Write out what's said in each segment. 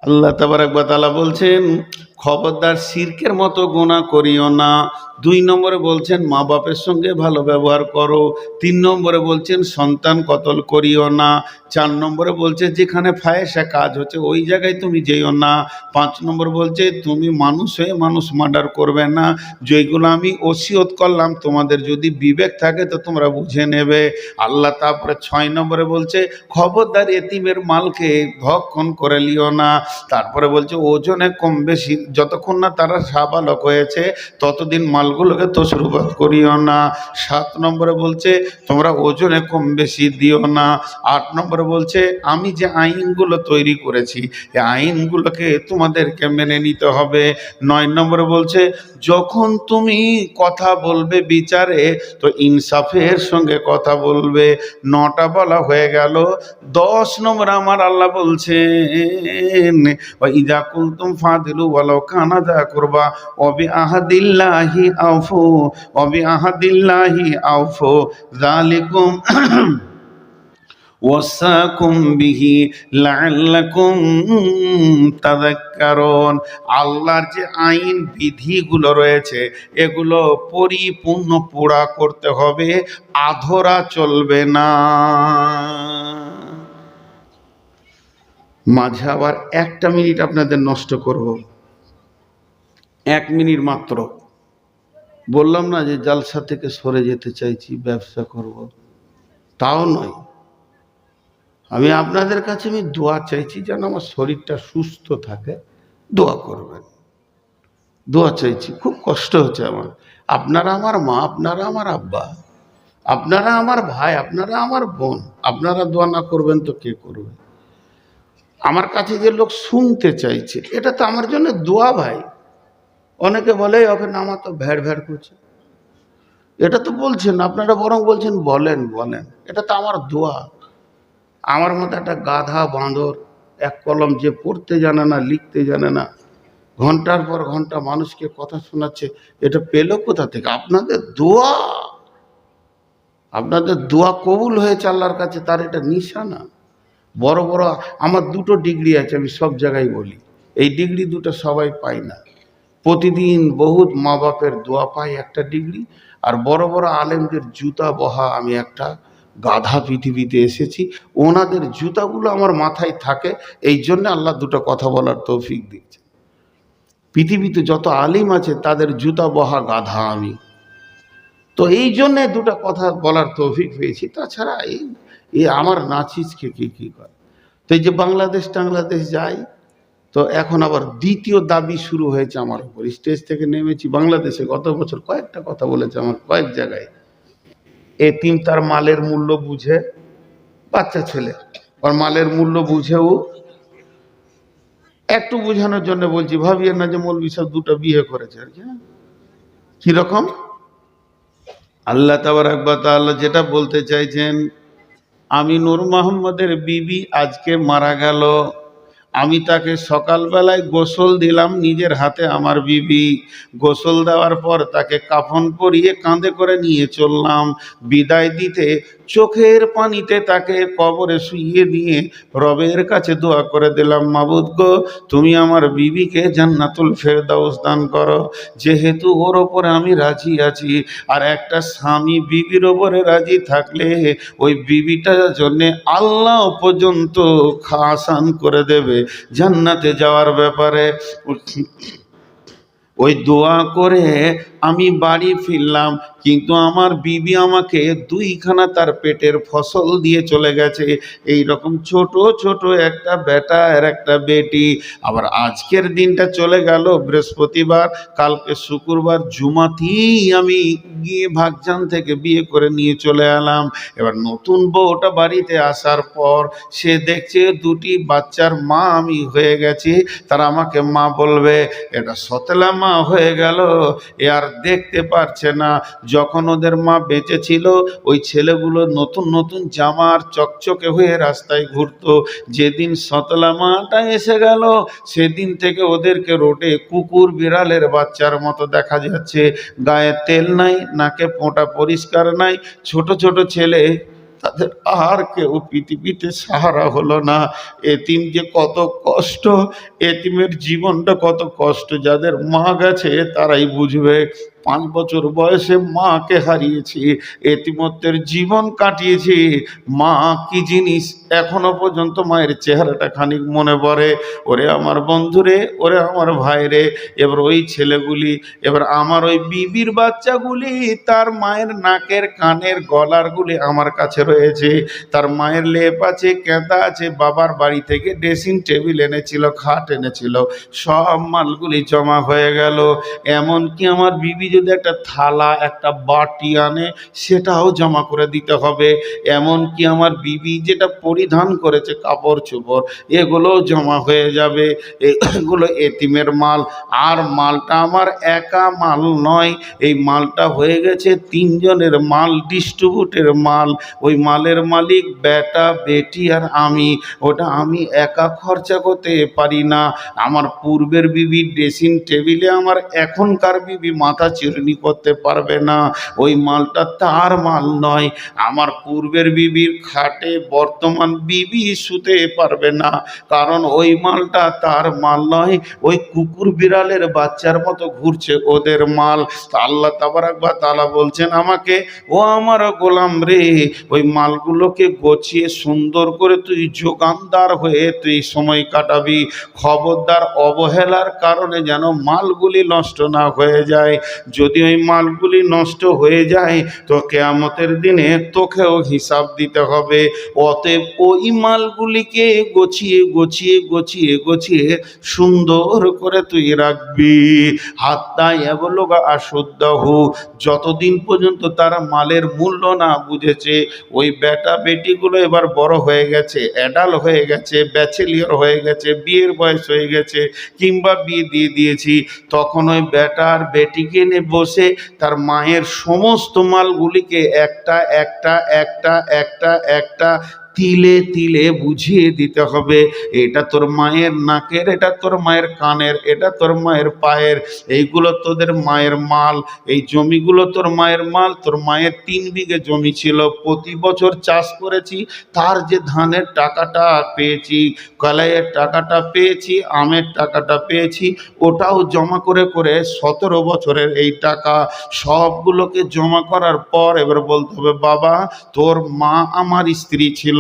আল্লাহ তাবারক ওয়া তাআলা বলছেন, খবরদার শিরকের মতো গুনাহ করিও না। 2 নম্বরে বলছেন মা বাপের সঙ্গে ভালো ব্যবহার করো। 3 নম্বরে বলছেন সন্তান কতল করিও না। 4 নম্বরে বলছে যেখানে ফাহেসা কাজ হচ্ছে ওই জায়গায় তুমি যেও না। 5 নম্বর বলছে তুমি মানুষ হয়ে মানুষ মার্ডার করবে না। যেগুলো আমি ওসিয়ত করলাম তোমাদের যদি বিবেক থাকে তো তোমরা বুঝে নেবে। আল্লাহ তারপরে 6 নম্বরে বলছে খবরদার এতিমের মালকে ভক্ষণ করে লিও না। তারপরে বলছে ওজনে কম বেশি যতক্ষণ না তারা সাবালক হয়েছে ততদিন মালগুলোকে তসরুবাদ করিও না। 7 নম্বরে বলছে তোমরা ওজনে কম বেশি দিও না। 8 নম্বরে বলছে আমি যে আইনগুলো তৈরি করেছি এই আইনগুলোকে তোমাদেরকে মেনে নিতে হবে। 9 নম্বরে বলছে যখন তুমি কথা বলবে বিচারে তো ইনসাফের সঙ্গে কথা বলবে। 9টা বলা হয়ে গেল। 10 নম্বর আমার আল্লাহ বলছেন ইযা কুলতুম ফাদিলু ওয়ালাউ কানা যা কুরবা ওয়া বিআহাদিল্লাহি আউফু ওয়া বিআহাদিল্লাহি আউফু যালিকুম ওয়াসাকুম বিহি লাআল্লাকুম তাযাক্কারুন। আল্লাহর যে আইন বিধিগুলো রয়েছে এগুলো পরিপূর্ণ পুরা করতে হবে, আধরা চলবে না। মাঝে আবার 1টা মিনিট আপনাদের নষ্ট করব, 1 মিনিট মাত্র। বললাম না যে জালসা থেকে সরে যেতে চাইছি, ব্যবসা করব, তাও নয়। আমি আপনাদের কাছে আমি দোয়া চাইছি যেন আমার শরীরটা সুস্থ থাকে, দোয়া করবেন। দোয়া চাইছি, খুব কষ্ট হচ্ছে আমার। আপনারা আমার মা, আপনারা আমার আব্বা, আপনারা আমার ভাই, আপনারা আমার বোন, আপনারা দোয়া না করবেন তো কে করবে? আমার কাছে যে লোক শুনতে চাইছে এটা তো আমার জন্য দোয়া ভাই। অনেকে বলে ওকে নামা তো ভ্যাড় ভ্যাড় করছে, এটা তো বলছেন আপনারা, বরং বলছেন বলেন বলেন, এটা তো আমার দোয়া। আমার মতো একটা গাধা বাঁদর এক কলম যে পড়তে জানে না, লিখতে জানে না, ঘন্টার পর ঘন্টা মানুষকে কথা শোনাচ্ছে, এটা পেলো কোথা থেকে? আপনাদের দোয়া। আপনাদের দোয়া কবুল হয়েছে আল্লাহর কাছে, তার এটা নিশানা। বড় বড় আমার 2টো ডিগ্রি আছে, আমি সব জায়গায় বলি, এই ডিগ্রি 2টো সবাই পায় না। প্রতিদিন বহুত মা বাপের দোয়া পাই 1টা ডিগ্রি, আর বড় বড় আলেমদের জুতা বহা আমি একটা গাধা পৃথিবীতে এসেছি, ওনাদের জুতাগুলো আমার মাথায় থাকে, এই জন্য আল্লাহ 2টো কথা বলার তৌফিক দিয়েছে। পৃথিবীতে যত আলিম আছে তাদের জুতা বহা গাধা আমি, তো এই জন্যে 2টো কথা বলার তৌফিক পেয়েছি। তাছাড়া এই আমার নাচিসকে কি করে। তো এই যে বাংলাদেশ টাংলাদেশ যাই, তো এখন আবার দ্বিতীয় দাবি শুরু হয়েছে আমার উপর। স্টেজ থেকে নেমেছি বাংলাদেশে, গত বছর কয়েকটা কথা বলেছে আমার কয়েক জায়গায়। এতিম তার মালের মূল্য বুঝে, বাচ্চা ছেলে ওর মালের মূল্য বুঝেও, একটু বোঝানোর জন্য বলছি, ভাবিয়ে না যে মৌলভী সাহেব 2টা বিয়ে করেছে আর কি। কিরকম? আল্লাহ তাবারক ওয়া তাআলা যেটা বলতে চাইছেন, আমি নূর মোহাম্মদের বিবি আজকে মারা গেল, আমি তাকে সকালবেলায় গোসল দিলাম নিজের হাতে, আমার বিবি গোসল দেওয়ার পর তাকে কাফন পরিয়ে কাঁধে করে নিয়ে চললাম। বিদায় দিতে চোখের পানিতে তাকে কবরে শুইয়ে দিয়ে রবের কাছে দোয়া করে দিলাম, মাবুদ গো তুমি আমার বিবিকে জান্নাতুল ফেরদাউস দান করো। যেহেতু ওর ওপরে আমি রাজি আছি, আর একটা স্বামী বিবির ওপরে রাজি থাকলে ওই বিবিটার জন্যে আল্লাহ পর্যন্ত আসান করে দেবে জান্নাতে যাওয়ার ব্যাপারে। ওই দোয়া করে আমি বাড়ি ফিরলাম, কিন্তু আমার বিবি আমাকে 2খানা তার পেটের ফসল দিয়ে চলে গেছে। এই রকম ছোট ছোট একটা বেটা আর একটা বেটি। আবার আজকের দিনটা চলে গেল বৃহস্পতিবার, কালকে শুক্রবার, জুমাতেই আমি গিয়ে ভাগজান থেকে বিয়ে করে নিয়ে চলে এলাম। এবার নতুন বউটা বাড়িতে আসার পর সে দেখছে 2টি বাচ্চার মা আমি হয়ে গেছি, তারা আমাকে মা বলবে, এটা সতলা মা হয়ে গেল, এ আর দেখতে পারছে না। যখন ওদের মা বেঁচে ছিল ওই ছেলেগুলো নতুন নতুন জামার চকচকে হয়ে রাস্তায় ঘুরতো। যেদিন সতলা মাটা এসে গেল সেদিন থেকে ওদেরকে রোডে কুকুর বিড়ালের বাচ্চার মতো দেখা যাচ্ছে। গায়ে তেল নাই, নাকে পোঁটা পরিষ্কার নাই, ছোট ছোট ছেলে তাদের আর কেউ পৃথিবীতে সাহারা হলো না। এতিম যে কত কষ্ট, এতিমের জীবনটা কত কষ্ট, যাদের মা গেছে তারাই বুঝবে। 5 বছর বয়সে মাকে হারিয়েছি, এতিমত্বের জীবন কাটিয়েছি। মা কি জিনিস এখনো পর্যন্ত মায়ের চেহারাটা খানিক মনে পড়ে। ওরে আমার বন্ধুরে, ওরে আমার ভাইরে, এবার ওই ছেলেগুলি, এবার আমার ওই বিবির বাচ্চাগুলি, তার মায়ের নাকের কানের গলারগুলি আমার কাছে রয়েছে। তার মায়ের লেপ আছে, কেঁদা আছে, বাবার বাড়ি থেকে ড্রেসিং টেবিল এনেছিল, খাট এনেছিল, সব মালগুলি জমা হয়ে গেল। এমনকি আমার বিবি যদি একটা থালা একটা বাটি আনে সেটাও জমা করে দিতে হবে। এমনকি আমার বিবি যেটা পরিধান করেছে কাপড় চোপড় এগুলোও জমা হয়ে যাবে। এগুলো এতিমের মাল। আর মালটা আমার একা মাল নয়, এই মালটা হয়ে গেছে 3 জনের মাল, ডিস্ট্রিবিউটের মাল। ওই মালের মালিক বেটা বেটি আর আমি। ওটা আমি একা খরচা করতে পারি না। আমার পূর্বের বিবির ড্রেসিং টেবিলে আমার এখনকার বিবি মাথা চিরুনি করতে পারবে না, ওই মালটা তার মাল নয়। আমার পূর্বের বিবির খাটে বর্তমান বিবি শুতে পারবে না, কারণ ওই মালটা তার মাল নয়। ওই কুকুর বিড়ালের বাচ্চার মতো ঘুরছে ওদের মাল। আল্লাহ তাবারাক ওয়া তাআলা বলছেন আমাকে, ও আমার গোলাম রে, ওই মালগুলোকে গছিয়ে সুন্দর করে তুই যোগানদার হয়ে তুই সময় কাটাবি। খবরদার অবহেলার কারণে যেন মালগুলি নষ্ট না হয়ে যায়। যদি ওই মালগুলি নষ্ট হয়ে যায় তো কিয়ামতের দিনে তোকেও হিসাব দিতে হবে। অতএব ওই মালগুলিকে গছিয়ে গছিয়ে গছিয়ে গছিয়ে সুন্দর করে তুই রাখবি। হাত্তা ইয়াবলুগা আশুদ্দাহু, যতদিন পর্যন্ত তারা মালের মূল্য না বুঝেছে। ওই বেটা বেটিগুলো এবার বড় হয়ে গেছে, অ্যাডাল্ট হয়ে গেছে, ব্যাচেলিয়র হয়ে গেছে, বিয়ের বয়স হয়ে গেছে, কিংবা বিয়ে দিয়ে দিয়েছি, তখন ওই বেটা আর বেটিকে নিয়ে বসে তার মায়ের সমস্ত মালগুলিকে একটা একটা একটা একটা একটা তিলে তিলে বুঝিয়ে দিতে হবে। এটা তোর মায়ের নাকের, এটা তোর মায়ের কানের, এটা তোর মায়ের পায়ের, এইগুলো তোদের মায়ের মাল। এই জমিগুলো তোর মায়ের মাল। তোর মায়ের 3 বিঘে জমি ছিল, প্রতি বছর চাষ করেছি, তার যে ধানের টাকাটা পেয়েছি, কলাইয়ের টাকাটা পেয়েছি, আমের টাকাটা পেয়েছি, ওটাও জমা করে করে 17 বছরের এই টাকা সবগুলোকে জমা করার পর এবার বলতে হবে, বাবা তোর মা আমার স্ত্রী ছিল,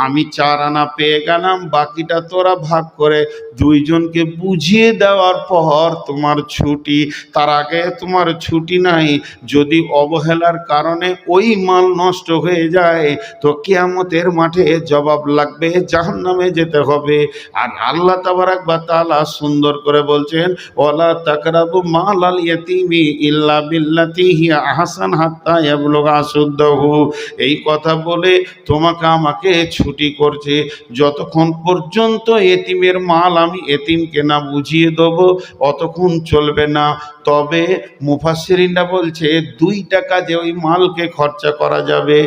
আমি 4 আনা পেয়ে গেলাম, বাকিটা তোরা ভাগ করে 2 জনকে বুঝিয়ে দেওয়ার পর তোমার ছুটি। তার আগে তোমার ছুটি নাই। যদি অবহেলার কারণে ওই মাল নষ্ট হয়ে যায় তো কিয়ামতের মাঠে জবাব লাগবে, জাহান্নামে যেতে হবে। আর আল্লাহ তাবারাক ওয়া তাআলা সুন্দর করে বলছেন, ওয়ালা তাকরাবু মালাল ইয়াতীমি ইল্লা বিল্লাতি হিয়া আহসান হাত্তা ইয়াবলুগা আশুদ্দাহু। এই কথা বলে তোমাকে আমাকে ছুটি করছে, যতক্ষণ পর্যন্ত এতিমের মাল আমি এতিমকে না বুঝিয়ে দেবো অতক্ষণ চলবে না। তবে মুফাসসিরিনরা বলছে 2টা কাজে ওই মালকে খরচা করা যাবে।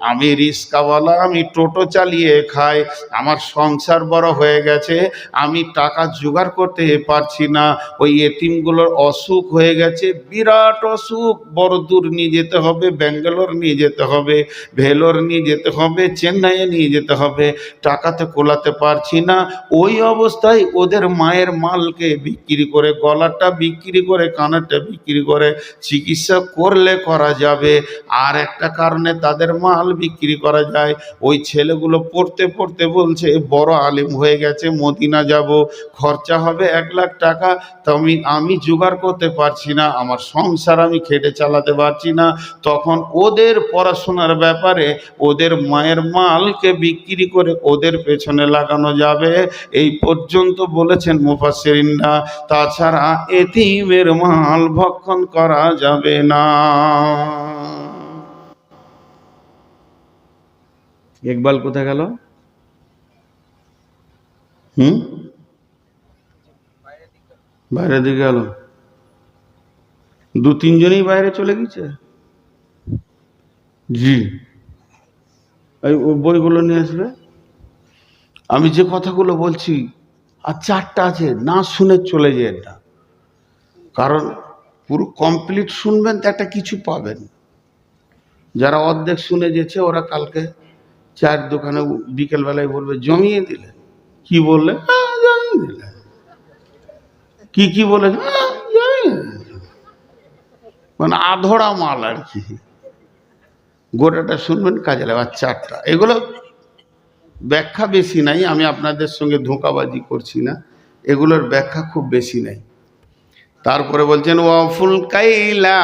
আমি রিস্কাওয়ালা, আমি টোটো চালিয়ে খাই, আমার সংসার বড় হয়ে গেছে, আমি টাকা জোগাড় করতে পারছি না। ওই এতিমগুলোর অসুখ হয়ে গেছে, বিরাট অসুখ, বড় দূর নিয়ে যেতে হবে, ব্যাঙ্গালোর নিয়ে যেতে হবে, ভেলোর নিয়ে যেতে হবে, চেন্নাইয়ে নিয়ে যেতে হবে, টাকাতে কোলাতে পারছি না। ওই অবস্থায় ওদের মায়ের মালকে বিক্রি করে, গলাটা বিক্রি করে, কানেরটা বিক্রি করে চিকিৎসা করলে করা যাবে। আর একটা কারণে তাদের মাল বিক্রি করা যায়, ওই ছেলেগুলো পড়তে পড়তে বলছে বড় আলিম হয়ে গেছে, মদিনা যাব, খরচা হবে 1 লাখ টাকা, তো আমি জোগাড় করতে পারছি না, আমার সংসার আমি খেটে চালাতে পারছি না। তখন ওদের পড়াশোনার ব্যাপারে ওদের মায়ের মালকে বিক্রি করে ওদের পেছনে লাগানো যাবে। এই পর্যন্ত বলেছেন মুফাসসিরিনরা। তাছাড়া এতিমের মাল ভক্ষণ করা যাবে না। ইকবাল কোথায় গেল? বাইরের দিকে গেল? 2-3 জনই বাইরে চলে গেছে। জি, এই বইগুলো নিয়ে আসবে। আমি যে কথাগুলো বলছি আর 4টা আছে, না শুনে চলে যায় না, কারণ পুরো কমপ্লিট শুনবেন তো একটা কিছু পাবেন। যারা অর্ধেক শুনে গেছে ওরা কালকে চার দোকানে বিকেলবেলায় বলবে জমিয়ে দিলে, কি বললে? "হ্যাঁ, জমিয়ে দিলে।" কি বলে? "হ্যাঁ, জমিয়ে দিলে।" মানে আধড়া মাল আর কি। গোটাটা শুনবেন, কাজে লাগবে। চারটা এগুলো ব্যাখ্যা বেশি নাই, আমি আপনাদের সঙ্গে ধোঁকাবাজি করছি না, এগুলোর ব্যাখ্যা খুব বেশি নাই। তারপরে বলছেন ওয়াফুল কাইলা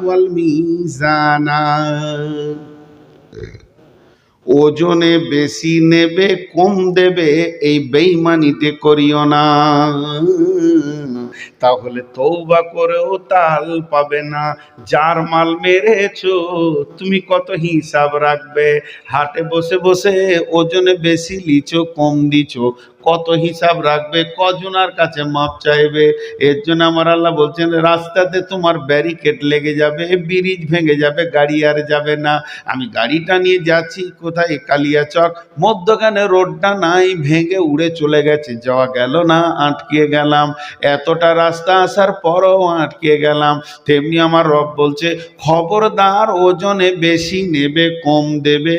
ওয়াল মিজানা, ওজনে বেশি নেবে কম দেবে এই বেঈমানিতে করিও না, তাহলে তওবা করেও তাল পাবে না। যার মাল মেরেছো তুমি কত হিসাব রাখবে? হাটে বসে বসে ওজনে বেশি লিচো কম দিছো, কত হিসাব রাখবে? কজনার কাছে মাপ চাইবে? এর জন্য আমার আল্লাহ বলছেন রাস্তাতে তোমার ব্যারিকেড লেগে যাবে, ব্রিজ ভেঙে যাবে, গাড়ি আর যাবে না। আমি গাড়িটা নিয়ে যাচ্ছি কোথায়? কালিয়াচক, মধ্যখানে রোডটা নাই, ভেঙে উড়ে চলে গেছে, যাওয়া গেল না, আটকে গেলাম। এতটা রাস্তা আসার পরও আটকে গেলাম। তেমনি আমার রব বলছে খবরদার ওজনে বেশি নেবে কম দেবে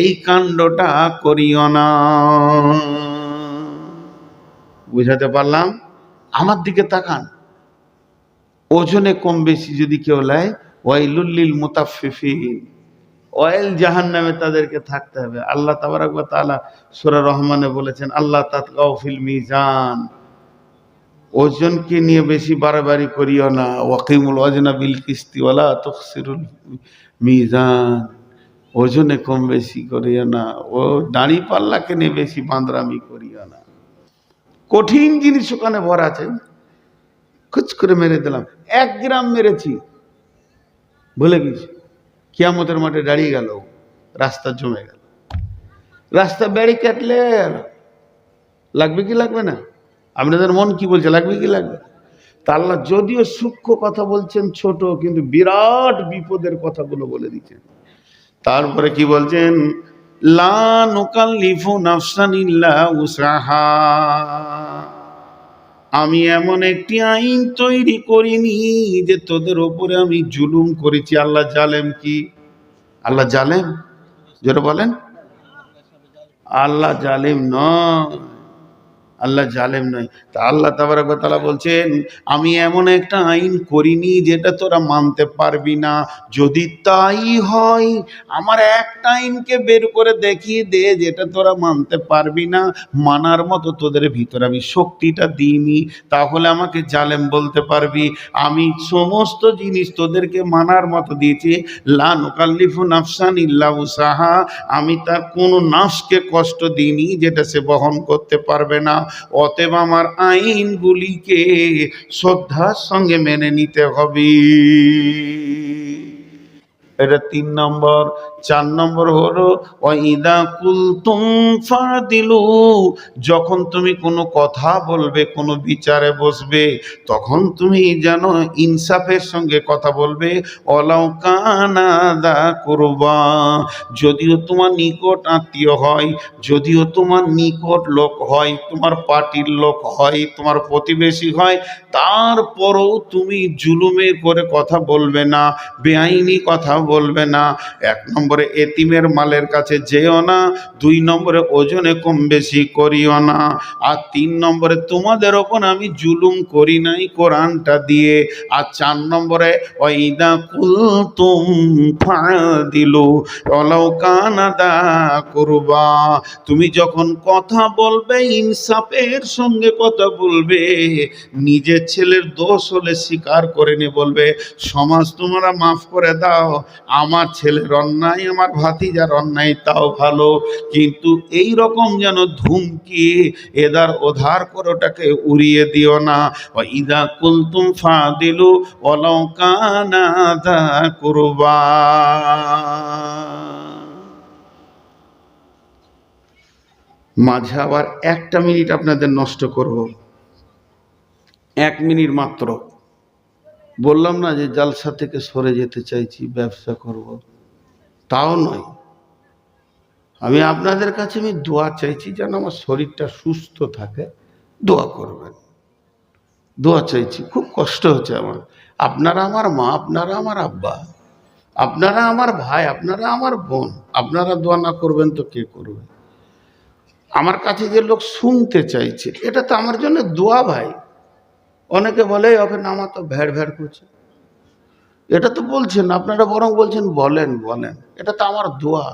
এই কাণ্ডটা করিও না। বুঝাতে পারলাম? আমার দিকে তাকান, ওজনে কম বেশি যদি কেউ নেয়, ওয়াইলুল লিল মুতাফফিফিন, অয়েল জাহান্নামে তাদেরকে থাকতে হবে। আল্লাহ তাবারক ওয়া তাআলা সূরা রহমানে বলেছেন আল্লাহ তাতগাউ ফিল মিজান, ওজনকে নিয়ে বেশি বাড়াবাড়ি করিও না। ওয়াকিমুল ওয়াজনা বিল কিসতি ওয়ালা তুখসিরুল মিজান, ওজনে কম বেশি করিও না, ও দাড়ি পাল্লাকে নিয়ে বেশি বাঁদরামি করিও না। কঠিন জিনিস ওখানে ভরা আছে, খুচ করে মেরে দিলাম, 1 গ্রাম মেরেছি ভুলে গেছি, কিয়ামতের মাঠে দাঁড়িয়ে গেল, রাস্তা জমে গেল, রাস্তা ব্যারিকেড লেগে গেল, লাগবে কি লাগবে না? আপনাদের মন কি বলছে, লাগবে কি লাগবে? তা আল্লাহ যদিও সূক্ষ্ম কথা বলছেন ছোট, কিন্তু বিরাট বিপদের কথাগুলো বলে দিচ্ছেন। তারপরে কি বলছেন? লা নুকাল্লিফু নাফসান ইল্লা উসাহা, আমি এমন একটি আইন তৈরি করিনি যে তোদের ওপরে আমি জুলুম করেছি। আল্লাহ জালেম কি? আল্লাহ জালেম? জোরে বলেন, আল্লাহ জালেম নয়, আল্লাহ জালেম নয়। তা আল্লাহ তাবারক ওয়া তাআলা বলছেন আমি এমন একটা আইন করিনি যেটা তোরা মানতে পারবি না। যদি তাই হয় আমার একটা আইনকে বের করে দেখিয়ে দে যেটা তোরা মানতে পারবি না, মানার মতো তোদের ভিতরে আমি শক্তিটা দিইনি, তাহলে আমাকে জালেম বলতে পারবি। আমি সমস্ত জিনিস তোদেরকে মানার মতো দিয়েছি। লা নুকাল্লিফু নাফসান ইল্লা উসাহা, আমি তার কোনো নাফসকে কষ্ট দিইনি যেটা সে বহন করতে পারবে না। অতএব আমার আইনগুলিকে শ্রদ্ধার সঙ্গে মেনে নিতে হবে। এটা 3 নম্বর। 4 নম্বর হলো ওয়াইদা কুলতুম ফাদিলু, যখন তুমি কোনো কথা বলবে, কোনো বিচারে বসবে, তখন তুমি যেন ইনসাফের সঙ্গে কথা বলবে। ওয়ালাউ কানা দা কুরবা, যদিও তোমার নিকট আত্মীয় হয়, যদিও তোমার নিকট লোক হয়, তোমার পার্টির লোক হয়, তোমার প্রতিবেশী হয়, তারপরও তুমি জুলুমে করে কথা বলবে না, বেআইনি কথা বলবে না। 1 নম্বরে এতিমের মালের কাছে যেও না, 2 নম্বরে ওজনে কম বেশি করিও না, আর 3 নম্বরে তোমাদের ওপর আমি জুলুম করি নাই কোরআনটা দিয়ে, আর 4 নম্বরে ওয়াইদা কুলতুম ফাদিলু ওয়ালাউ কানা দা কুরবা, তুমি যখন কথা বলবে ইনসাফের সঙ্গে কথা বলবে, নিজের ছেলের দোষ হলে স্বীকার করে নিয়ে বলবে সমাজ তোমরা মাফ করে দাও, আমার ছেলের অন্যায়, আমার ভাতিজার অন্যায় তাও ভালো, কিন্তু এই রকম যেন ধুমকি এদার ওধার করে ওটাকে উড়িয়ে দিও না। ইদা কুলতুম ফাদিলু ওয়ালাউ কানা দা কুরবা। মাঝে আবার 1টা মিনিট আপনাদের নষ্ট করব, 1 মিনিট মাত্র। বললাম না যে জালসা থেকে সরে যেতে চাইছি, ব্যবসা করব, তাও নয়। আমি আপনাদের কাছে আমি দোয়া চাইছি যেন আমার শরীরটা সুস্থ থাকে, দোয়া করবেন, দোয়া চাইছি। খুব কষ্ট হচ্ছে আমার, আপনারা আমার মা, আপনারা আমার আব্বা, আপনারা আমার ভাই, আপনারা আমার বোন, আপনারা দোয়া না করবেন তো কে করবে? আমার কাছে যে লোক শুনতে চাইছে, এটা তো আমার জন্য দোয়া ভাই। অনেকে বলে ওকে নামা তো ভ্যাড় ভ্যাড় করছে, এটা তো বলছেন আপনারা, বরং বলছেন বলেন বলেন, এটা তো আমার দোয়া।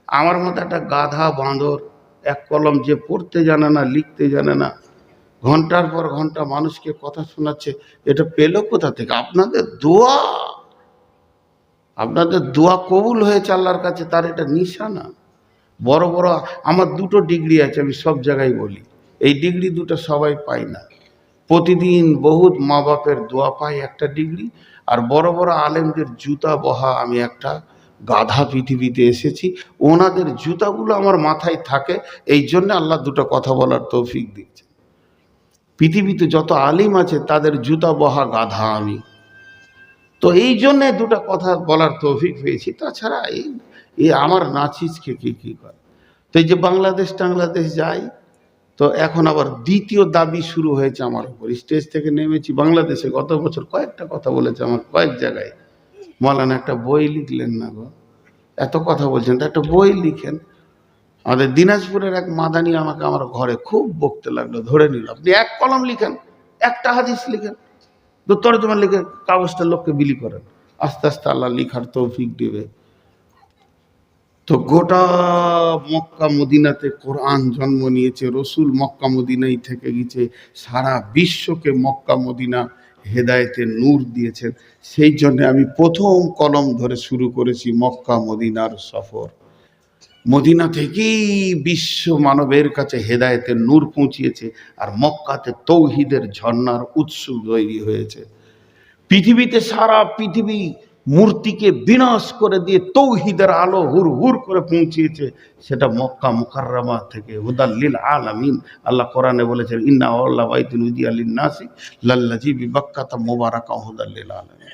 আমার মতো একটা গাধা বাঁদর, এক কলম, যে পড়তে জানে না, লিখতে জানে না, ঘন্টার পর ঘন্টা মানুষকে কথা শোনাচ্ছে, এটা পেল কোথা থেকে? আপনাদের দোয়া। আপনাদের দোয়া কবুল হয়েছে আল্লাহর কাছে, তার এটা নিশানা। বড় বড় আমার দুটো ডিগ্রি আছে, আমি সব জায়গায় বলি, এই ডিগ্রি দুটো সবাই পায় না। প্রতিদিন বহুত মা বাপের দোয়া পাই একটা ডিগ্রি, আর বড় বড় আলেমদের জুতা বহা আমি একটা গাধা পৃথিবীতে এসেছি, ওনাদের জুতাগুলো আমার মাথায় থাকে, এই জন্য আল্লাহ দুটো কথা বলার তৌফিক দিচ্ছে। পৃথিবীতে যত আলিম আছে তাদের জুতা বহা গাধা আমি, তো এই জন্যে দুটো কথা বলার তৌফিক পেয়েছি। তাছাড়া এই আমার নাচিসকে কি করে? তো এই যে বাংলাদেশ টাংলাদেশ যাই, তো এখন আবার দ্বিতীয় দাবি শুরু হয়েছে আমার উপর। স্টেজ থেকে নেমেছি বাংলাদেশে, গত বছর কয়েকটা কথা বলেছে আমার কয়েক জায়গায়, মৌলানা একটা বই লিখলেন না গো, এত কথা বলছেন, তো একটা বই লিখেন। আমাদের দিনাজপুরের এক মাদানি আমাকে আমার ঘরে খুব বকতে লাগলো, ধরে নিল, আপনি এক কলম লিখেন, একটা হাদিস লিখেন, তো তর্জমা লিখে কাগজটা লোককে বিলি করেন, আস্তে আস্তে আল্লাহ লিখার তৌফিক দিবে। তো গোটা মক্কা মদিনাতে কোরআন জন্ম নিয়েছে, রসুল মক্কা মদিনাই থেকে গেছে, সারা বিশ্বকে মক্কা মদিনা হেদায়েতের নূর দিয়েছেন। সেই জন্য আমি প্রথম কলম ধরে শুরু করেছি মক্কা মদিনার সফর। মদিনা থেকেই বিশ্ব মানবের কাছে হেদায়েতের নূর পৌঁছিয়েছে, আর মক্কাতে তৌহিদের ঝর্ণার উৎস তৈরি হয়েছে। পৃথিবীতে সারা পৃথিবী মূর্তিকে বিনাশ করে দিয়ে তৌহিদের আলো হুর হুর করে পৌঁছিয়েছে, সেটা মক্কা মুকাররমা থেকে, হুদাল্লিল আলামিন। আল্লাহ কোরআনে বলেছেন, ইন্না আল্লাহ বাইতুন উদিয়া লিন-নাসি লাল্লাযী বিবাক্কাতা মুবারাকা হুদাল্লিল আলামিন।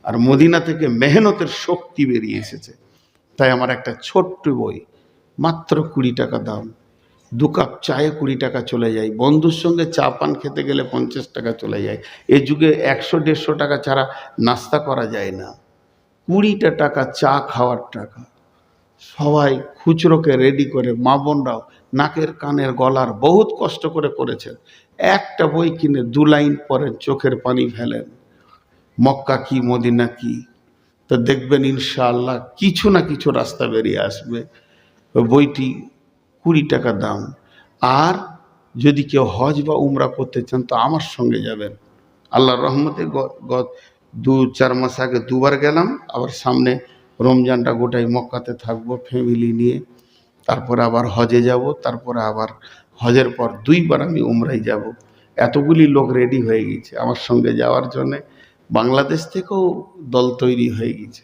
আর মদিনা থেকে মেহনতের শক্তি বেরিয়ে এসেছে। তাই আমার একটা ছোট্ট বই, মাত্র 20 টাকা দাম, 2 কাপ চায়ে 20 টাকা চলে যায়, বন্ধুর সঙ্গে চা পান খেতে গেলে 50 টাকা চলে যায়। এই যুগে 100-150 টাকা ছাড়া নাস্তা করা যায় না। 20টা টাকা চা খাওয়ার টাকা, সবাই খুচরোকে রেডি করে, মা বোনরাও নাকের কানের গলার বহুত কষ্ট করে করেছেন। একটা বই কিনে 2 লাইন পড়েন, চোখের পানি ফেলেন, মক্কা কি মদিনা কি, তো দেখবেন ইনশাআল্লাহ কিছু না কিছু রাস্তা বেরিয়ে আসবে। ওই বইটি 20 টাকা দাম। আর যদি কেউ হজ বা উমরা করতে চান তো আমার সঙ্গে যাবেন। আল্লাহর রহমতে 2-4 মাস আগে 2বার গেলাম, আবার সামনে রমজানটা গোটাই মক্কাতে থাকবো ফ্যামিলি নিয়ে, তারপরে আবার হজে যাব, তারপরে আবার হজের পর 2বার আমি উমরায় যাব। এতগুলি লোক রেডি হয়ে গেছে আমার সঙ্গে যাওয়ার জন্যে, বাংলাদেশ থেকেও দল তৈরি হয়ে গেছে।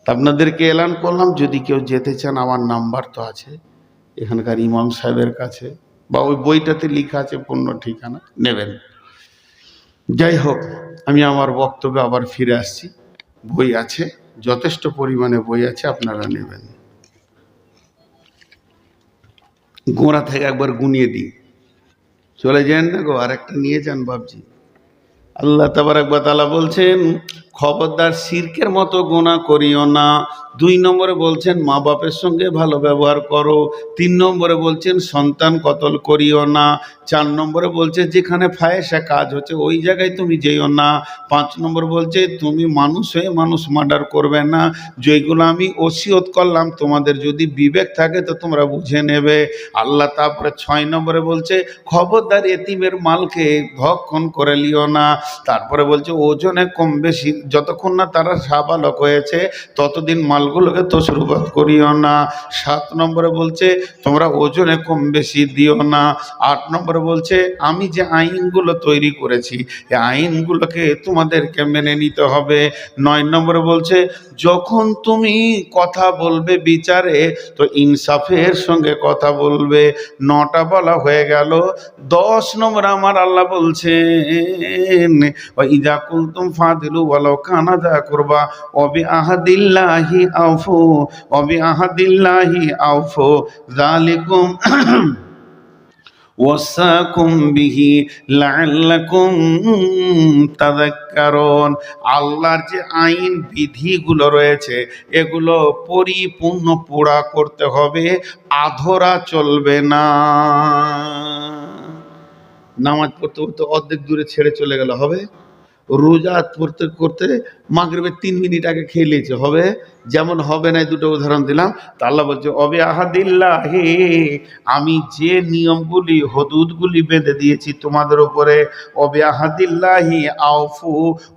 আপনাদেরকে এলান করলাম, যদি কেউ যেতে চান আমার নাম্বার তো আছে এখানকার ইমাম সাহেবের কাছে, বা ওই বইটাতে লেখা আছে পূর্ণ ঠিকানা, নেবেন। যাই হোক, আমি আমার বক্তব্যে আবার ফিরে আসছি। বই আছে, যথেষ্ট পরিমাণে বই আছে, আপনারা নেবেন। গোড়া থেকে একবার গুনিয়ে দিই, চলে যান না গো, আর একটা নিয়ে যান ভাবছি। আল্লাহ তাবারক ওয়া তাআলা বলছেন, খবরদার শিরকের মতো গুনাহ করিও না। 2 নম্বরে বলছেন মা বাপের সঙ্গে ভালো ব্যবহার করো। 3 নম্বরে বলছেন সন্তান কতল করিও না। 4 নম্বরে বলছে যেখানে ফাহেসা কাজ হচ্ছে ওই জায়গায় তুমি যেও না। 5 নম্বর বলছে তুমি মানুষ হয়ে মানুষ মার্ডার করবে না। যেগুলো আমি ওসিয়ত করলাম তোমাদের যদি বিবেক থাকে তো তোমরা বুঝে নেবে। আল্লাহ তারপরে 6 নম্বরে বলছে খবরদার এতিমের মালকে ভক্ষণ করে লিও না। তারপরে বলছে ওজনে কম বেশি যতক্ষণ না তারা সাবালক হয়েছে ততদিন মালগুলোকে তসরুবাদ করিও না। 7 নম্বরে বলছে তোমরা ওজনে কম বেশি দিও না। 8 নম্বরে বলছে আমি যে আইনগুলো তৈরি করেছি এই আইনগুলোকে তোমাদেরকে মেনে নিতে হবে। 9 নম্বরে বলছে যখন তুমি কথা বলবে বিচারে তো ইনসাফের সঙ্গে কথা বলবে। 9টা বলা হয়ে গেল। 10 নম্বর আমার আল্লাহ বলছেন ইযা কুনতুম ফাদিলু ওয়ালাউ কানা যা কুরবা ওয়া বিআহাদিল্লাহি আউফু যালিকুম ওয়াসাকুম বিহি লাআল্লাকুম তাযাক্কারুন। আল্লাহর যে আইন বিধিগুলো রয়েছে এগুলো পরিপূর্ণ পুরা করতে হবে, আধরা চলবে না। নামাজ পড়তে পড়তে অর্ধেক দূরে ছেড়ে চলে গেলে হবে? রোজা পড়তে করতে মাগরিবের 3 মিনিট আগে খেয়ে নিয়েছে হবে? যেমন হবে না, দুটো উদাহরণ দিলাম। তা আল্লাহ বলছে অবে আহাদিল্লাহি, আমি যে নিয়মগুলি হদুদগুলি বেঁধে দিয়েছি তোমাদের উপরে, অবে আহাদিল্লাহি আউফু,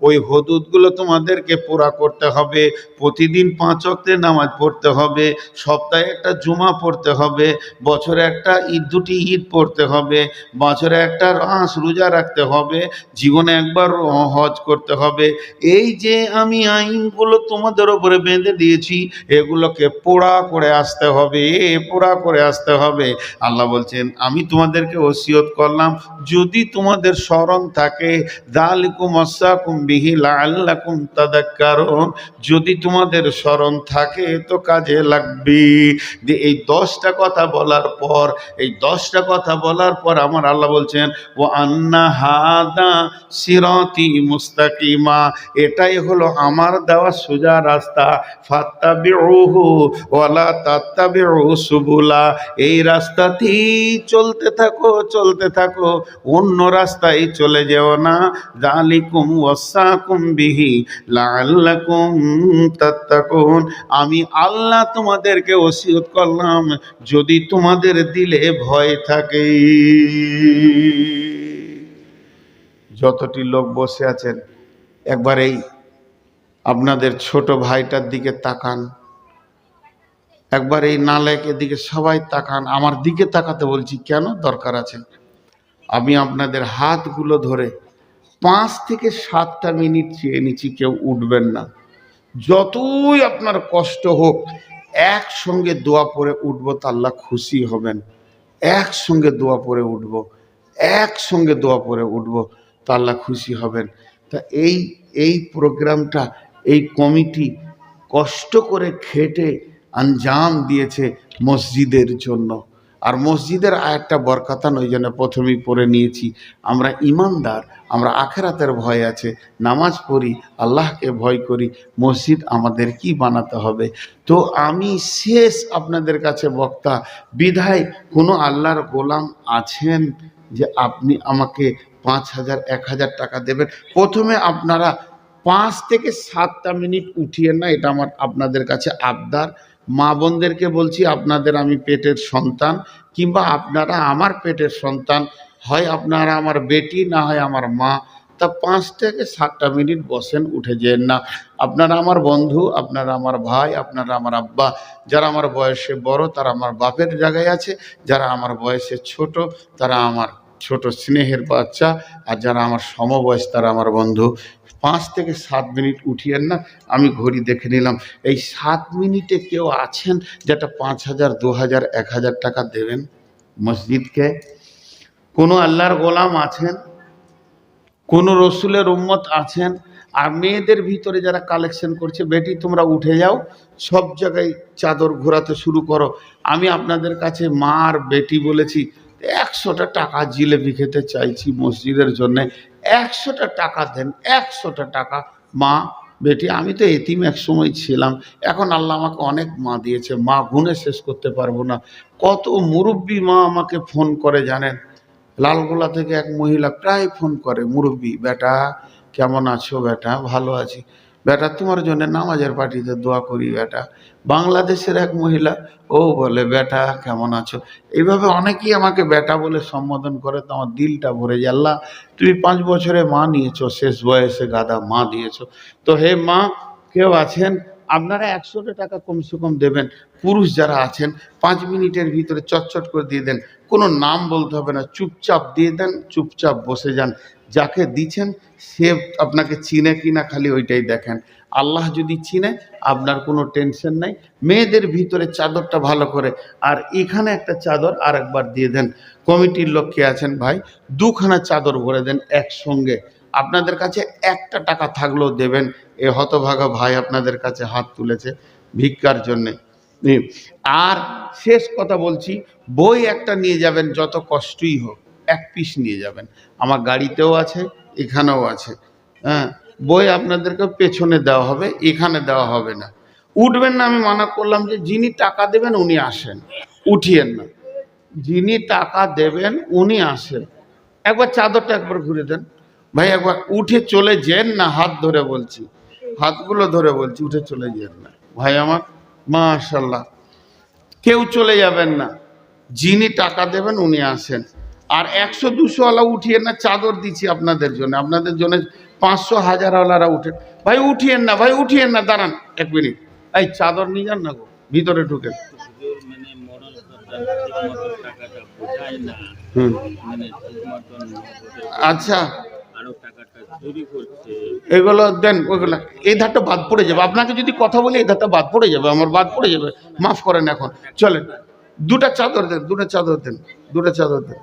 ওই হদুদগুলো তোমাদেরকে পুরা করতে হবে। প্রতিদিন 5 ওয়াক্তের নামাজ পড়তে হবে, সপ্তাহে একটা জুমা পড়তে হবে, বছরে একটা ঈদ, 2টি ঈদ পড়তে হবে, বছরে একটা রোজা রাখতে হবে, জীবনে একবার হজ করতে হবে। এই যে আমি আইনগুলো তোমাদের উপরে বেঁধে দিয়েছি এগুলোকে পুরা করে আসতে হবে, পুরা করে আসতে হবে। আল্লাহ বলছেন আমি তোমাদেরকে ওসিয়ত করলাম যদি তোমাদের স্মরণ থাকে, যালিকুম ওয়াসাকুম বিহি লাআল্লাকুম তাযাক্কারুন, যদি তোমাদের স্মরণ থাকে তো কাজে লাগবে। যে এই 10টা কথা বলার পর, এই 10টা কথা বলার পর আমার আল্লাহ বলছেন ওয়া আন্না হাদা সিরাতি মুস্তাকিমা, এটাই হলো আমার দেওয়া সোজা রাস্তা, ফাত্তাবিউহু ওয়ালা তাত্তাবিউ সুবুলা, এই রাস্তাতেই চলতে থাকো, চলতে থাকো, অন্য রাস্তায় চলে যেও না। যালিকুম ওয়াসাকুম বিহি লাআল্লাকুম তাত্তাকুন, আমি আল্লাহ তোমাদেরকে ওসিয়ত করলাম যদি তোমাদের দিলে ভয় থাকে। যতটি লোক বসে আছেন একবার এই আপনাদের ছোট ভাইটার দিকে তাকান, একবার এই নালায়েকের দিকে সবাই তাকান। আমার দিকে তাকাতে বলছি কেন, দরকার আছে। আমি আপনাদের হাতগুলো ধরে 5 থেকে 7টা মিনিট চেয়ে নিচ্ছি, কেউ উঠবেন না। যতই আপনার কষ্ট হোক একসঙ্গে দোয়া পড়ে উঠবো তো আল্লাহ খুশি হবেন। একসঙ্গে দোয়া পড়ে উঠবো, একসঙ্গে দোয়া পড়ে উঠবো তো আল্লাহ খুশি হবেন। তা এই প্রোগ্রামটা এই কমিটি কষ্ট করে খেটে আঞ্জাম দিয়েছে মসজিদের জন্য। আর মসজিদের আরেকটা বরকতান ওই জন্য প্রথমেই পড়ে নিয়েছি, আমরা ইমানদার, আমরা আখেরাতের ভয় আছে, নামাজ পড়ি, আল্লাহকে ভয় করি, মসজিদ আমাদের কি বানাতে হবে। তো আমি শেষ আপনাদের কাছে বক্তা, বিধায় কোনো আল্লাহর গোলাম আছেন যে আপনি আমাকে 5,000 1,000 টাকা দেবেন? প্রথমে আপনারা 5 থেকে 7টা মিনিট উঠিয়েন না, এটা আমার আপনাদের কাছে আবদার। মা বোনদেরকে বলছি, আপনাদের আমি পেটের সন্তান, কিংবা আপনারা আমার পেটের সন্তান, হয় আপনারা আমার বেটি না হয় আমার মা, তা 5 থেকে 7টা মিনিট বসেন, উঠে যেন না। আপনারা আমার বন্ধু, আপনারা আমার ভাই, আপনারা আমার আব্বা। যারা আমার বয়সে বড় তারা আমার বাপের জায়গায় আছে, যারা আমার বয়সে ছোট তারা আমার ছোট স্নেহের বাচ্চা, আর যারা আমার সমবয়স তারা আমার বন্ধু। 5 থেকে 7 মিনিট উঠিয়েন না। আমি ঘড়ি দেখে নিলাম, এই 7 মিনিটে কেউ আছেন যেটা 5,000 2,000 1,000 টাকা দেবেন মসজিদকে? কোনো আল্লাহর গোলাম আছেন? কোন রসুলের উম্মত আছেন? আর মেয়েদের ভিতরে যারা কালেকশন করছে, বেটি তোমরা উঠে যাও, সব জায়গায় চাদর ঘোরাতে শুরু করো। আমি আপনাদের কাছে মা আর বেটি বলেছি, 100টা টাকা জিলেপি খেতে চাইছি মসজিদের জন্য, 100টা টাকা দেন, 100টা টাকা। মা বেটি, আমি তো এতিম এক সময় ছিলাম, এখন আল্লাহ আমাকে অনেক মা দিয়েছে, মা গুণে শেষ করতে পারবো না। কত মুরব্বী মা আমাকে ফোন করে জানেন, লালগোলা থেকে এক মহিলা প্রায় ফোন করে, মুরব্বী বেটা কেমন আছো? বেটা ভালো আছি। বেটা তোমার জন্য নামাজের পার্টিতে দোয়া করি বেটা। বাংলাদেশের এক মহিলা, ও বলে বেটা কেমন আছো। এইভাবে অনেকেই আমাকে বেটা বলে সম্বোধন করে, তো আমার দিলটা ভরে যায়। আল্লাহ তুমি 5 বছরে মা নিয়েছো, শেষ বয়সে গাদা মা দিয়েছো। তো হে মা, কেউ আছেন আপনারা 100টা টাকা কমসে কম দেবেন। পুরুষ যারা আছেন 5 মিনিটের ভিতরে চটচট করে দিয়ে দেন, কোনো নাম বলতে হবে না, চুপচাপ দিয়ে দেন, চুপচাপ বসে যান। যাকে দিচ্ছেন সে আপনাকে চিনে কিনা খালি ওইটাই দেখেন। আল্লাহ যদি চিনে আপনার কোনো টেনশন নাই। মেয়েদের ভিতরে চাদরটা ভালো করে, আর এখানে একটা চাদর আর একবার দিয়ে দেন। কমিটির লোক কে আছেন ভাই, 2খানা চাদর ভরে দেন একসঙ্গে। আপনাদের কাছে 1টা টাকা থাকলেও দেবেন। এ হতভাগা ভাই আপনাদের কাছে হাত তুলেছে ভিক্ষার জন্যে, আর শেষ কথা বলছি, বই একটা নিয়ে যাবেন, যত কষ্টই হোক এক পিস নিয়ে যাবেন। আমার গাড়িতেও আছে, এখানেও আছে। হ্যাঁ, বই আপনাদেরকে পেছনে দেওয়া হবে, এখানে দেওয়া হবে না। উঠবেন না, আমি মানা করলাম যে যিনি টাকা দেবেন উনি আসেন, উঠিয়েন না। যিনি টাকা দেবেন উনি আসেন। একবার চাদরটা একবার ঘুরে দেন ভাই, একবার উঠে চলে যেন না, হাত ধরে বলছি, হাতগুলো ধরে বলছি, উঠে চলে যেন না ভাই আমার। মাশাআল্লাহ, কেউ চলে যাবেন না, যিনি টাকা দেবেন উনি আসেন। আর 100-200 ওয়ালা উঠিয়েন না, চাদর দিচ্ছি আপনাদের জন্য, আপনাদের জন্য 500-1000 ওয়ালারা উঠেন ভাই, উঠিয়েন না ভাই, উঠিয়েন না, দাঁড়ান 1 মিনিট। এই চাদর নিয়ে যান না গো, ভিতরে ঢুকেন। আচ্ছা, এগুলো দেন, ওইগুলো এই ধারটা বাদ পড়ে যাবে। আপনাকে যদি কথা বলি এই ধারটা বাদ পড়ে যাবে, আমার বাদ পড়ে যাবে, মাফ করেন। এখন চলেন, 2টা চাদর দেন, 2টা চাদর দেন, 2টা চাদর দেন,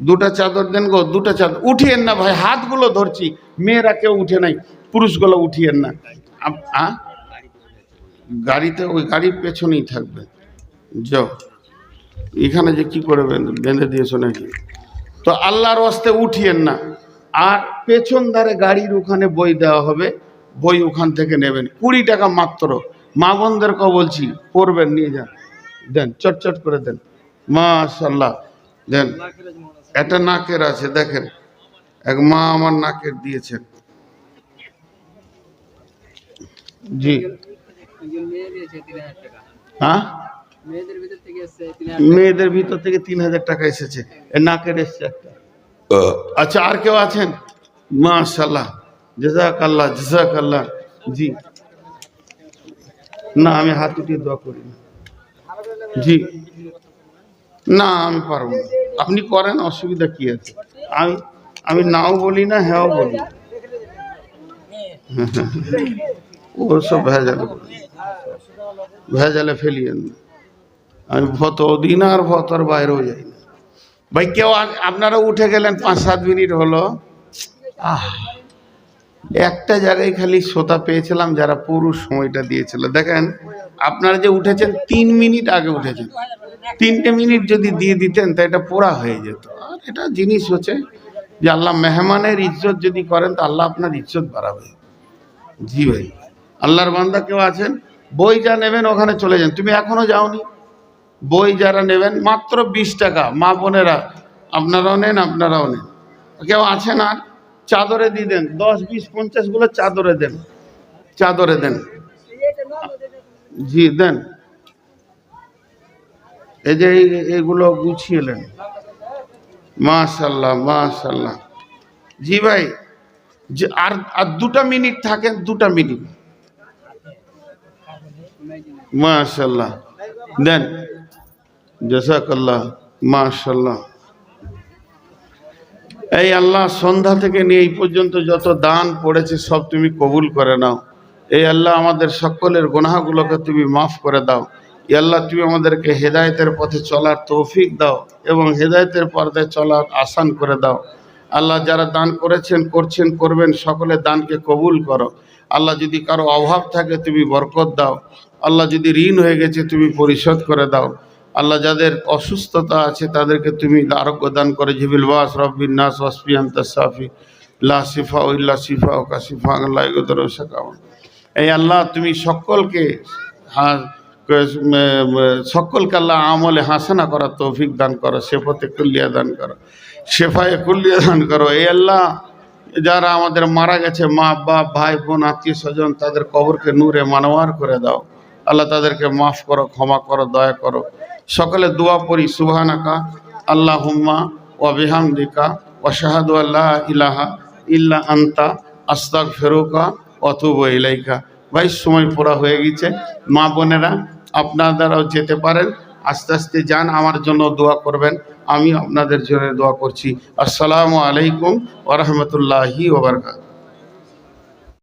2টা চাদর দেন গো, 2টা চাদর। উঠিয়েন না ভাই, হাতগুলো ধরছি, মেয়েরা কেউ উঠে নাই, পুরুষগুলো উঠিয়েন না। গাড়িতে, ওই গাড়ির পেছনেই থাকবে। যাও, এখানে যে কি করে বেঁধে দিয়েছো নাকি? তো আল্লাহর ওয়াস্তে উঠিয়েন না। আর পেছন ধারে গাড়ির ওখানে বই দেওয়া হবে, বই ওখান থেকে নেবেন, 20 টাকা মাত্র। মা বোনদেরকেও বলছি, পড়বেন, নিয়ে যান, দেন, চটচট করে দেন। মাশাআল্লাহ, দেন। এটা নাকের আছে, দেখেন, এক মা আমার নাকের দিয়েছেন। জি, হ্যাঁ, মেয়েদের ভিতর থেকে 3000 টাকা এসেছে, নাকের এসছে একটা। আচ্ছা, আর কেউ আছেন? মাশাআল্লাহ, জাযাকাল্লাহ, জাযাকাল্লাহ। জি, না আমি হাত উঠিয়ে দোয়া করি না। জি, না আমি পারবো না, আপনি করেন, অসুবিধা কি আছে? আমি নাও বলি না, হ্যাঁও বলি না। ওসব ভেজালে ফেলিয়েন না। আমি ভত দিন আর ভতর বাইরেও যাই না ভাই। কেউ আপনারা উঠে গেলেন, 5-7 মিনিট হলো, একটা জায়গায় খালি শ্রোতা পেয়েছিলাম যারা পুরো সময়টা দিয়েছিল। দেখেন, আপনারা যে উঠেছেন 3 মিনিট আগে উঠেছেন, 3টে মিনিট যদি দিয়ে দিতেন তা এটা পুরা হয়ে যেত। আর এটা জিনিস হচ্ছে যে আল্লাহ মেহমানের ইজ্জত যদি করেন তো আল্লাহ আপনার ইজ্জত বাড়াবে। জি ভাই, আল্লাহর বান্দা কেউ আছেন, বই যা নেবেন ওখানে চলে যান। তুমি এখনো যাওনি, বই যারা নেবেন মাত্র 20 টাকা। মা বোনেরা আপনারাও নেন, আপনারাও নেন। কেউ আছেন? আর চাদরে দিয়ে দেন, 10, 20, 50 গুলো চাদরে দেন, চাদরে দেন। জি দেন, এই যে এগুলো গুছিয়েলেন। মাশাআল্লাহ, মাশাআল্লাহ। জি ভাই, যে আর 2টা মিনিট থাকেন, 2টা মিনিট। মাশাআল্লাহ, দেন, জাযাকাল্লাহ, মাশাআল্লাহ। এই আল্লাহ, সন্ধ্যা থেকে নিয়ে এই পর্যন্ত যত দান পড়েছে সব তুমি কবুল করে নাও। এই আল্লাহ, আমাদের সকলের গুনাহগুলোকে তুমি মাফ করে দাও। এই আল্লাহ, তুমি আমাদেরকে হেদায়েতের পথে চলার তৌফিক দাও এবং হেদায়েতের পথে চলার আসান করে দাও। আল্লাহ, যারা দান করেছেন, করছেন, করবেন, সকলের দানকে কবুল করো। আল্লাহ, যদি কারো অভাব থাকে তুমি বরকত দাও। আল্লাহ, যদি ঋণ হয়ে গেছে তুমি পরিশোধ করে দাও। আল্লাহ, যাদের অসুস্থতা আছে তাদেরকে তুমি আরোগ্য দান করে। জিবিল বাস রব্বিন নাস ওয়াসফি আনতা সাফি লা শিফা ইল্লা শিফা ও কাশিফা আল্লাহ ইগদর শাকাওয়া। এই আল্লাহ, তুমি সকলকে সকলকে আল্লাহ আমলে হাসানা করার তৌফিক দান করো, শেফাতে কুল্লিয়া দান করো, শেফায়ে কুল্লিয়া দান করো। এই আল্লাহ, যারা আমাদের মারা গেছে, মা বাপ ভাই বোন আত্মীয় স্বজন, তাদের কবরকে নূরে মানওয়ার করে দাও। আল্লাহ, তাদেরকে মাফ করো, ক্ষমা করো, দয়া করো। সকলে দোয়া পড়ি, সুবহানাকা আল্লাহুম্মা ওয়া বিহামদিকা ওয়া শাহাদু আল্লা ইলাহা ইল্লা আনতা আস্তাগফিরুকা ওয়া আতুবু ইলাইকা। ভাই, সময় পুরা হয়ে গেছে। মা বোনেরা আপনারাও যেতে পারেন, আস্তে আস্তে যান, আমার জন্য দোয়া করবেন, আমি আপনাদের জন্য দোয়া করছি। আসসালামু আলাইকুম ওয়া রাহমাতুল্লাহি ওয়া বারাকাতুহু।